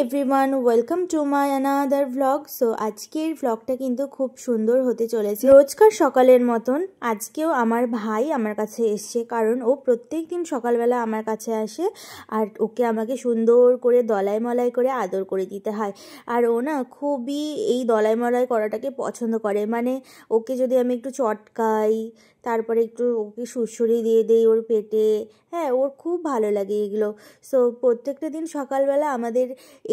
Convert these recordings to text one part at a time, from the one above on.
Everyone, welcome to my another vlog. So আজকের ভ্লগটা কিন্তু খুব সুন্দর হতে চলেছে। রোজকার সকালের মতন আজকেও আমার ভাই আমার কাছে এসছে, কারণ ও প্রত্যেক দিন সকালবেলা আমার কাছে আসে আর ওকে আমাকে সুন্দর করে দলাই মলাই করে আদর করে দিতে হয়। আর ও না খুবই এই দলাই মলাই করাটাকে পছন্দ করে, মানে ওকে যদি আমি একটু চটকাই, তারপরে একটু ওকে সুড়সুড়ি দিয়ে দেই ওর পেটে, হ্যাঁ ওর খুব ভালো লাগে এগুলো। সো প্রত্যেকটা দিন সকালবেলা আমাদের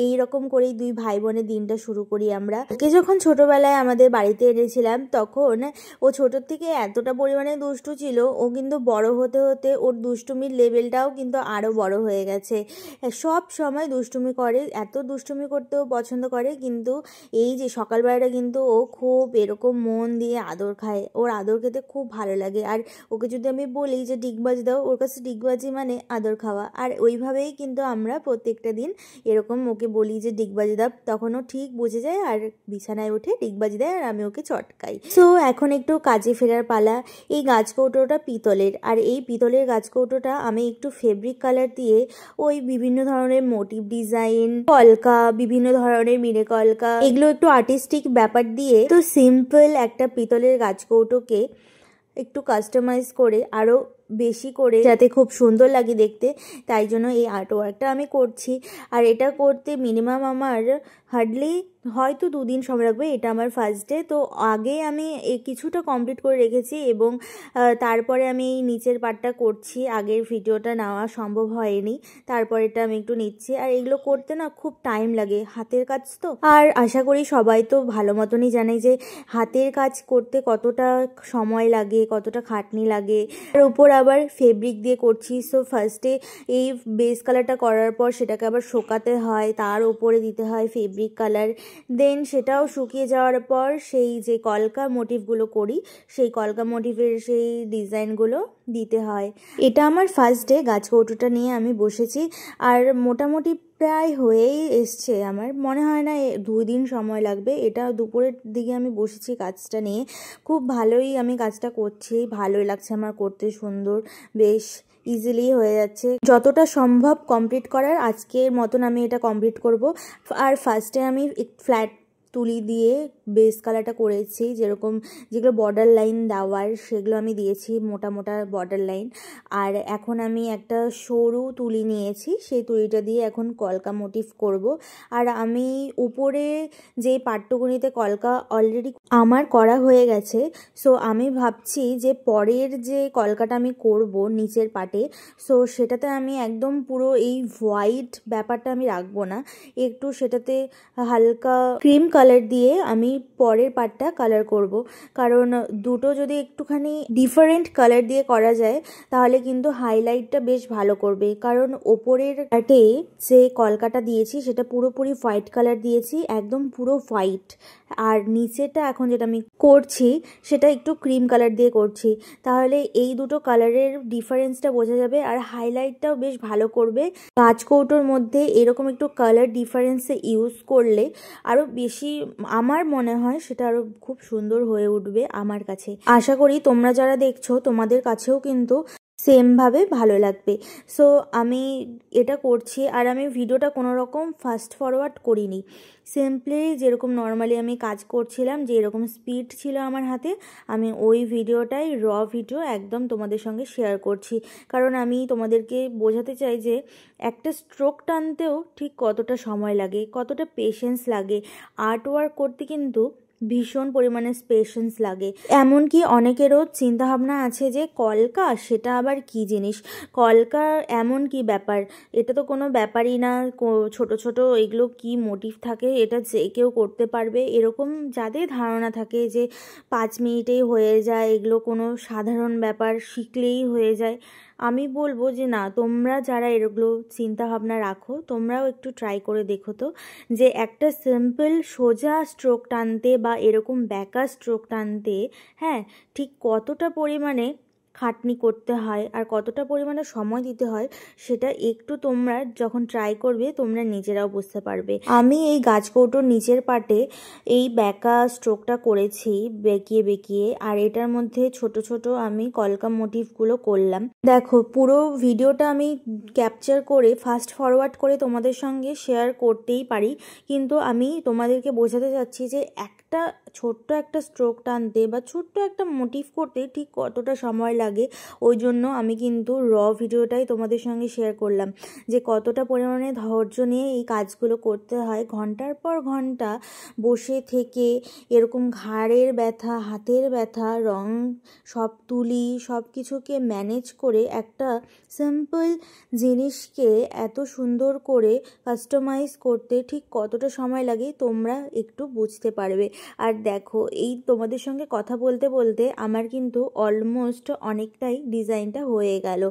এই রকম করেই দুই ভাই বোনের দিনটা শুরু করি আমরা। ওকে যখন ছোটোবেলায় আমাদের বাড়িতে এনেছিলাম তখন ও ছোটোর থেকে এতটা পরিমাণে দুষ্টু ছিল, ও কিন্তু বড় হতে হতে ওর দুষ্টুমির লেভেলটাও কিন্তু আরও বড় হয়ে গেছে। সব সময় দুষ্টুমি করে, এত দুষ্টুমি করতেও পছন্দ করে, কিন্তু এই যে সকালবেলাটা কিন্তু ও খুব এরকম মন দিয়ে আদর খায়, ওর আদর খেতে খুব ভালো লাগে। আর ওকে যদি আমি বলি যে ডিগবাজি দাও, ওর কাছে ডিগবাজি মানে আদর খাওয়া। আর ওইভাবেই কিন্তু আমরা প্রত্যেকটা দিন এরকম ওকে বলি যে ডিগবাজি দাও, তখন ও ঠিক বুঝে যায় আর বিছানায় উঠে ডিগবাজি দেয় আর আমি ওকে চটকাই। সো এখন একটু কাজে ফেরার পালা। এই গাছ কৌটোটা পিতলের, আর এই পিতলের গাছ কৌটোটা আমি একটু ফেব্রিক কালার দিয়ে ওই বিভিন্ন ধরনের মোটিভ ডিজাইন, কলকা, বিভিন্ন ধরনের মিনে কলকা, এগুলো একটু আর্টিস্টিক ব্যাপার দিয়ে তো সিম্পল একটা পিতলের গাছ কৌটোকে একটু কাস্টমাইজ করে আরও বেশি করে যাতে খুব সুন্দর লাগে দেখতে, তাই জন্য এই আর্ট ওয়ার্কটা আমি করছি। আর এটা করতে মিনিমাম আমার হার্ডলি হয়তো 2 দিন সময় লাগবে। এটা আমার ফার্স্ট ডে, তো আগে আমি এই কিছুটা কমপ্লিট করে রেখেছি এবং তারপরে আমি এই নিচের পার্টটা করছি। আগের ভিডিওটা নেওয়া সম্ভব হয়নি, তারপর এটা আমি একটু নিচ্ছি। আর এগুলো করতে না খুব টাইম লাগে, হাতের কাজ তো। আর আশা করি সবাই তো ভালো মতনই জানে যে হাতের কাজ করতে কতটা সময় লাগে, কতটা খাটনি লাগে। আর উপর আবার ফেব্রিক দিয়ে করছি। সো ফার্স্টে এই বেস কালারটা করার পর সেটাকে আবার শোকাতে হয়, তার উপরে দিতে হয় ফেব্রিক কালার, দেন সেটাও শুকিয়ে যাওয়ার পর সেই যে কলকা মোটিভগুলো করি সেই কলকা মোটিভের সেই ডিজাইনগুলো দিতে হয়। এটা আমার ফার্স্ট ডে গাছ কৌটোটা নিয়ে আমি বসেছি, আর মোটামুটি প্রায় হয়েই এসছে। আমার মনে হয় না 2 দিন সময় লাগবে। এটা দুপুরের দিকে আমি বসেছি কাজটা নিয়ে, খুব ভালোই আমি কাজটা করছি, ভালোই লাগছে আমার করতে, সুন্দর বেশ ইজিলি হয়ে যাচ্ছে। যতটা সম্ভব কমপ্লিট করার আজকের মতন আমি এটা কমপ্লিট করব। আর ফার্স্টে আমি ফ্ল্যাট তুলি দিয়ে বেস কালারটা করেছি, যেগুলো বর্ডার লাইন দেওয়ার সেগুলো আমি দিয়েছি, মোটা মোটা বর্ডার লাইন। আর এখন আমি একটা সরু তুলি নিয়েছি, সেই তুলিটা দিয়ে এখন কলকা মোটিভ করব। আর আমি উপরে যে পাট্টুকুনিতে কলকা অলরেডি আমার করা হয়ে গেছে। সো আমি ভাবছি যে পরের যে কলকাটা আমি করব নিচের পাটে, সো সেটাতে আমি একদম পুরো এই হোয়াইট ব্যাপারটা আমি রাখবো না, একটু সেটাতে হালকা ক্রিম কালার দিয়ে আমি পরের পার্টটা কালার করব। কারণ দুটো যদি একটুখানি ডিফারেন্ট কালার দিয়ে করা যায় তাহলে কিন্তু হাইলাইটটা বেশ ভালো করবে। কারণ ওপরের পার্টে যে কলকাটা দিয়েছি সেটা পুরোপুরি হোয়াইট কালার দিয়েছি, একদম পুরো হোয়াইট। আর নিচেটা এখন যেটা আমি করছি সেটা একটু ক্রিম কালার দিয়ে করছি, তাহলে এই দুটো কালারের ডিফারেন্সটা বোঝা যাবে আর হাইলাইটটাও বেশ ভালো করবে। কাঁচ কৌটোর মধ্যে এরকম একটু কালার ডিফারেন্সে ইউজ করলে আরও বেশি, আমার মনে হয় সেটা আরও খুব সুন্দর হয়ে উঠবে আমার কাছে। আশা করি তোমরা যারা দেখছো তোমাদের কাছেও কিন্তু সেমভাবে ভালো লাগবে। সো আমি এটা করছি, আর আমি ভিডিওটা কোনো রকম ফাস্ট ফরওয়ার্ড করিনি, সিম্পলি যেরকম নর্মালি আমি কাজ করছিলাম, যে এরকম স্পিড ছিল আমার হাতে, আমি ওই ভিডিওটাই ভিডিও একদম তোমাদের সঙ্গে শেয়ার করছি। কারণ আমি তোমাদেরকে বোঝাতে চাই যে একটা স্ট্রোক টানতেও ঠিক কতটা সময় লাগে, কতটা পেশেন্স লাগে। আর্ট ওয়ার্ক করতে কিন্তু ভীষণ পরিমাণে পেশেন্স লাগে। এমনকি অনেকেরও চিন্তাভাবনা আছে যে কলকা সেটা আবার কি জিনিস, কলকা এমন কি ব্যাপার, এটা তো কোনো ব্যাপারই না, ছোট ছোট এগুলো কি মোটিভ থাকে, এটা যে কেউ করতে পারবে, এরকম যাদের ধারণা থাকে যে 5 মিনিটেই হয়ে যায়, এগুলো কোনো সাধারণ ব্যাপার, শিখলেই হয়ে যায়। আমি বলবো যে না, তোমরা যারা এগুলো চিন্তাভাবনা রাখো তোমরাও একটু ট্রাই করে দেখো তো, যে একটা সিম্পল সোজা স্ট্রোক টানতে বা এরকম ব্যাকা স্ট্রোক টানতে, হ্যাঁ ঠিক কতটা পরিমাণে খাটনি করতে হয় আর কতটা পরিমাণে সময় দিতে হয় সেটা একটু তোমরা যখন ট্রাই করবে তোমরা নিজেরাও বুঝতে পারবে। আমি এই গাছকৌটোর নিচের পাটে এই বেঁকা স্ট্রোকটা করেছি বেঁকিয়ে বেঁকিয়ে, আর এটার মধ্যে ছোট ছোট আমি কলকা মোটিভগুলো করলাম। দেখো পুরো ভিডিওটা আমি ক্যাপচার করে ফাস্ট ফরওয়ার্ড করে তোমাদের সঙ্গে শেয়ার করতেই পারি, কিন্তু আমি তোমাদেরকে বোঝাতে চাচ্ছি যে একটা ছোট্ট একটা স্ট্রোক টানতে বা ছোট্ট একটা মোটিভ করতে ঠিক কতটা সময় লাগে। ওই জন্য আমি কিন্তু ভিডিওটাই তোমাদের সঙ্গে শেয়ার করলাম যে কতটা পরিমাণে ধৈর্য নিয়ে এই কাজগুলো করতে হয়। ঘন্টার পর ঘন্টা বসে থেকে এরকম ঘাড়ের ব্যথা, হাতের ব্যথা, রং সব তুলি সব কিছুকে ম্যানেজ করে একটা সিম্পল জিনিসকে এত সুন্দর করে কাস্টমাইজ করতে ঠিক কতটা সময় লাগে তোমরা একটু বুঝতে পারবে। আর দেখো এই তোমাদের সঙ্গে কথা বলতে বলতে আমার কিন্তু অলমোস্ট অনেকটাই ডিজাইনটা হয়ে গেল,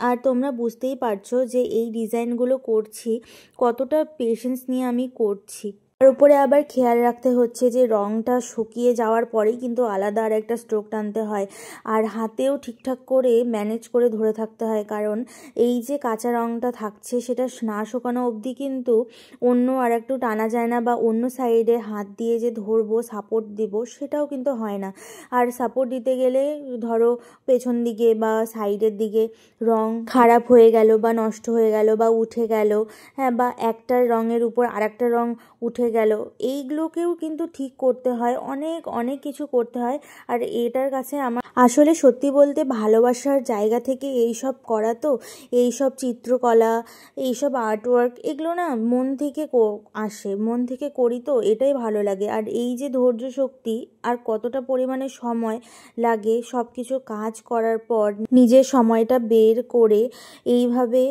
আর তোমরা বুঝতেই পারছো যে এই ডিজাইনগুলো করছি কতটা পেশেন্স নিয়ে আমি করছি। তার উপরে আবার খেয়াল রাখতে হচ্ছে যে রঙটা শুকিয়ে যাওয়ার পরেই কিন্তু আলাদা আর একটা স্ট্রোক টানতে হয়, আর হাতেও ঠিকঠাক করে ম্যানেজ করে ধরে থাকতে হয়, কারণ এই যে কাঁচা রঙটা থাকছে সেটা না শুকানো অবধি কিন্তু অন্য আর একটু টানা যায় না, বা অন্য সাইডে হাত দিয়ে যে ধরবো সাপোর্ট দিব সেটাও কিন্তু হয় না। আর সাপোর্ট দিতে গেলে ধরো পেছন দিকে বা সাইডের দিকে রং খারাপ হয়ে গেল বা নষ্ট হয়ে গেল বা উঠে গেল, হ্যাঁ, বা একটা রঙের উপর আর একটা রং উঠে গেল, এইগুলোকেও কিন্তু ঠিক করতে হয়, অনেক অনেক কিছু করতে হয়। আর এটার কাছে আমার আসলে সত্যি বলতে ভালোবাসার জায়গা থেকে এই সব করা, তো এই সব চিত্রকলা এই সব আর্টওয়ার্ক এগুলো না মন থেকে আসে, মন থেকে করি, তো এটাই ভালো লাগে। আর এই যে ধৈর্য শক্তি আর কতটা পরিমাণে সময় লাগে সব কিছু কাজ করার পর নিজের সময়টা বের করে এইভাবে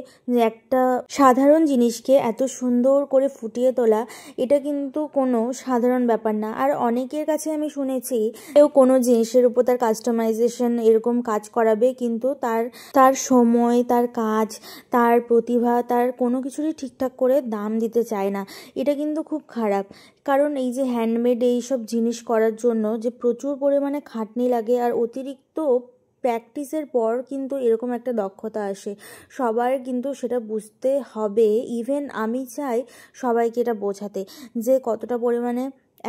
একটা সাধারণ জিনিসকে এত সুন্দর করে ফুটিয়ে তোলা, এটা কিন্তু কোনো সাধারণ ব্যাপার না। আর অনেকের কাছে আমি শুনেছি কেউ কোনো জিনিসের উপর তার কাস্টমাইজেশন এরকম কাজ করাবে, কিন্তু তার সময়, তার কাজ, তার প্রতিভা, তার কোনো কিছুরই ঠিকঠাক করে দাম দিতে চায় না। এটা কিন্তু খুব খারাপ, কারণ এই যে হ্যান্ডমেড এইসব জিনিস করার জন্য যে প্রচুর পরিমাণে খাটনি লাগে আর অতিরিক্ত প্র্যাকটিসের পর কিন্তু এরকম একটা দক্ষতা আসে। সবার কিন্তু সেটা বুঝতে হবে, ইভেন আমি চাই সবাইকে এটা বোঝাতে যে কতটা পরিমাণে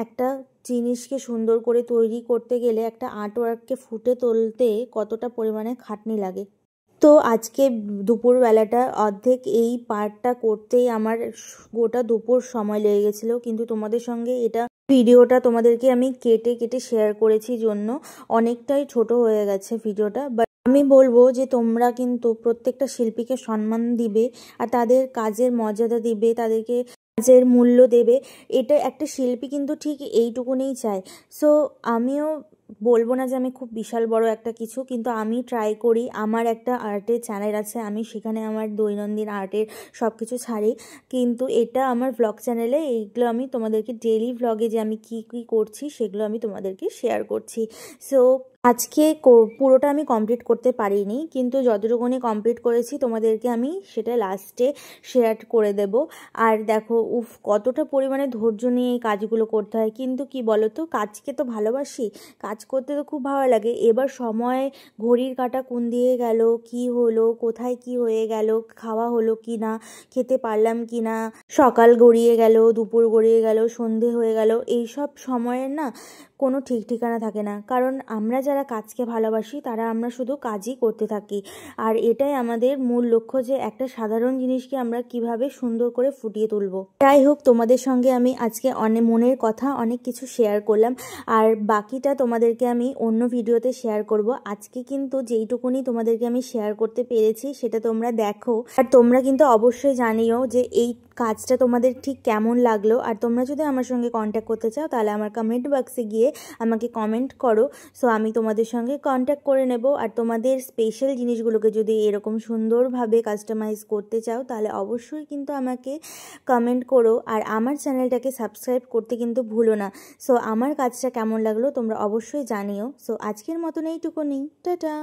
একটা জিনিসকে সুন্দর করে তৈরি করতে গেলে, একটা আর্টওয়ার্ককে ফুটে তুলতে কতটা পরিমাণে খাটনি লাগে। তো আজকে দুপুরবেলাটা অর্ধেক এই পার্টটা করতেই আমার গোটা দুপুর সময় লেগে গেছিলো, কিন্তু তোমাদের সঙ্গে এটা ভিডিওটা তোমাদেরকে আমি কেটে কেটে শেয়ার করেছি জন্য অনেকটাই ছোট হয়ে গেছে ভিডিওটা। বাট আমি বলবো যে তোমরা কিন্তু প্রত্যেকটা শিল্পীকে সম্মান দিবে আর তাদের কাজের মর্যাদা দিবে, তাদেরকে কাজের মূল্য দেবে। এটা একটা শিল্পী কিন্তু ঠিক এইটুকুনেই চায়। সো আমিও বলবো না যে আমি খুব বিশাল বড় একটা কিছু, কিন্তু আমি ট্রাই করি। আমার একটা আর্টের চ্যানেল আছে, আমি সেখানে আমার দৈনন্দিন আর্টের সব কিছু ছাড়ি, কিন্তু এটা আমার ভ্লগ চ্যানেলে এইগুলো আমি তোমাদেরকে ডেইলি ভ্লগে যে আমি কি কি করছি সেগুলো আমি তোমাদেরকে শেয়ার করছি। সো আজকে পুরোটা আমি কমপ্লিট করতে পারিনি, কিন্তু যতটুকুনি কমপ্লিট করেছি তোমাদেরকে আমি সেটা লাস্টে শেয়ার করে দেব। আর দেখো কতটা পরিমাণে ধৈর্য নিয়ে এই কাজগুলো করতে হয়, কিন্তু কি বলো তো, কাজকে তো ভালোবাসি, কাজ করতে তো খুব ভালো লাগে। এবার সময় ঘড়ির কাঁটা কোন দিয়ে গেল, কি হলো, কোথায় কি হয়ে গেল, খাওয়া হলো কি না, খেতে পারলাম কি না, সকাল গড়িয়ে গেল, দুপুর গড়িয়ে গেল, সন্ধে হয়ে গেল, এইসব সময়ের না কোনো ঠিক ঠিকানা থাকে না। কারণ আমরা যারা কাজকে ভালোবাসি তারা আমরা শুধু কাজই করতে থাকি, আর এটাই আমাদের মূল লক্ষ্য যে একটা সাধারণ জিনিসকে আমরা কিভাবে সুন্দর করে ফুটিয়ে তুলব। যাই হোক, তোমাদের সঙ্গে আমি আজকে অনেক মনের কথা অনেক কিছু শেয়ার করলাম, আর বাকিটা তোমাদেরকে আমি অন্য ভিডিওতে শেয়ার করব। আজকে কিন্তু যেইটুকুনি তোমাদেরকে আমি শেয়ার করতে পেরেছি সেটা তোমরা দেখো, আর তোমরা কিন্তু অবশ্যই জানিও যে এই কাজটা তোমাদের ঠিক কেমন লাগলো। আর তোমরা যদি আমার সঙ্গে কন্ট্যাক্ট করতে চাও তাহলে আমার কমেন্ট বক্সে গিয়ে আমাকে কমেন্ট করো, সো আমি তোমাদের সঙ্গে কন্ট্যাক্ট করে নেব। আর তোমাদের স্পেশাল জিনিসগুলোকে যদি এরকম সুন্দরভাবে কাস্টমাইজ করতে চাও তাহলে অবশ্যই কিন্তু আমাকে কমেন্ট করো, আর আমার চ্যানেলটাকে সাবস্ক্রাইব করতে কিন্তু ভুলো না। সো আমার কাজটা কেমন লাগলো তোমরা অবশ্যই জানিও। সো আজকের মতন এইটুকুনি, টাটা।